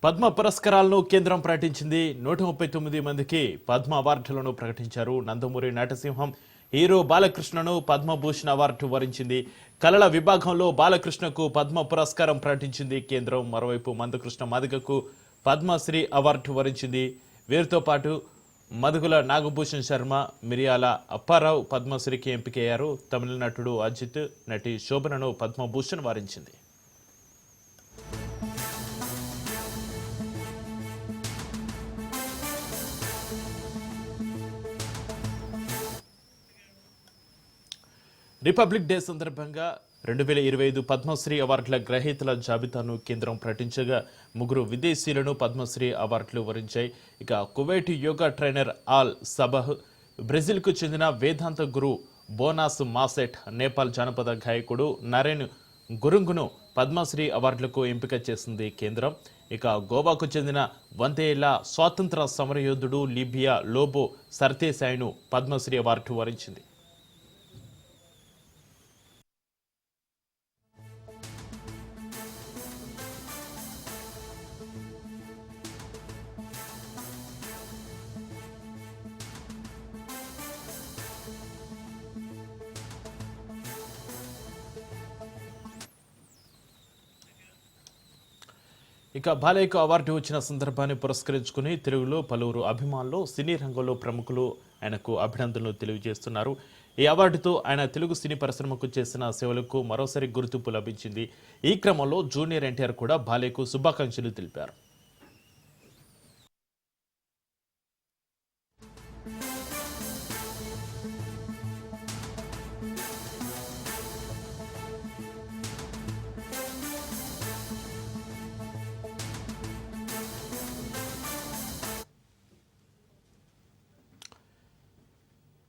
పద్మ పురస్కారాలను కేంద్రం ప్రకటించింది. 139 మందికి పద్మ అవార్డులను ప్రకటించారు. నందమూరి నటసింహం హీరో బాలకృష్ణను పద్మభూషణ్ అవార్డు వరించింది. కళల విభాగంలో బాలకృష్ణకు పద్మ పురస్కారం ప్రకటించింది కేంద్రం. మరోవైపు మందకృష్ణ మాదిగకు పద్మశ్రీ అవార్డు వరించింది. వీరితో పాటు మధుగుల నాగభూషణ్ శర్మ, మిరియాల అప్పారావు పద్మశ్రీకి ఎంపికయ్యారు. తమిళ నటుడు అజిత్, నటి శోభనను పద్మభూషణ్ వరించింది. రిపబ్లిక్ డే సందర్భంగా 2025 పద్మశ్రీ అవార్డుల గ్రహీతల జాబితాను కేంద్రం ప్రకటించగా ముగ్గురు విదేశీయులను పద్మశ్రీ అవార్డులు వరించాయి. ఇక కువైట్ యోగా ట్రైనర్ ఆల్ సబహ్, బ్రెజిల్కు చెందిన వేదాంత గురు బోనాస్ మాసెట్, నేపాల్ జానపద గాయకుడు నరేన్ గురుంగును పద్మశ్రీ అవార్డులకు ఎంపిక చేసింది కేంద్రం. ఇక గోవాకు చెందిన 100 ఏళ్ల స్వాతంత్ర సమరయోధుడు లిబియా లోబో సర్తేసాయ్ను పద్మశ్రీ అవార్డు వరించింది. ఇక బాలయ్యకు అవార్డు వచ్చిన సందర్భాన్ని పురస్కరించుకుని తెలుగులో పలువురు అభిమానులు, సినీ రంగంలో ప్రముఖులు ఆయనకు అభినందనలు తెలియజేస్తున్నారు. ఈ అవార్డుతో ఆయన తెలుగు సినీ పరిశ్రమకు చేసిన సేవలకు మరోసారి గుర్తింపు లభించింది. ఈ క్రమంలో జూనియర్ ఎన్టీఆర్ కూడా బాలయ్యకు శుభాకాంక్షలు తెలిపారు.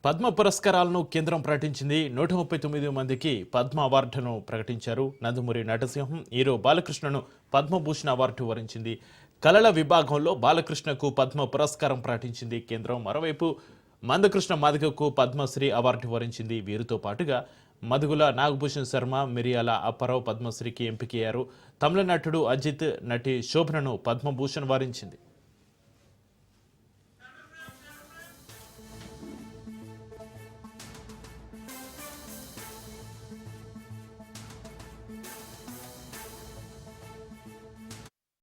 పద్మ పురస్కారాలను కేంద్రం ప్రకటించింది. 139 మందికి పద్మ అవార్డును ప్రకటించారు. నందమూరి నటసింహం హీరో బాలకృష్ణను పద్మభూషణ్ అవార్డు వరించింది. కళల విభాగంలో బాలకృష్ణకు పద్మ పురస్కారం ప్రకటించింది కేంద్రం. మరోవైపు మందకృష్ణ మాదిగకు పద్మశ్రీ అవార్డు వరించింది. వీరితో పాటుగా మధుగుల నాగభూషణ్ శర్మ, మిరియాల అప్పారావు పద్మశ్రీకి ఎంపికయ్యారు. తమిళ నటుడు అజిత్, నటి శోభనను పద్మభూషణ్ వరించింది.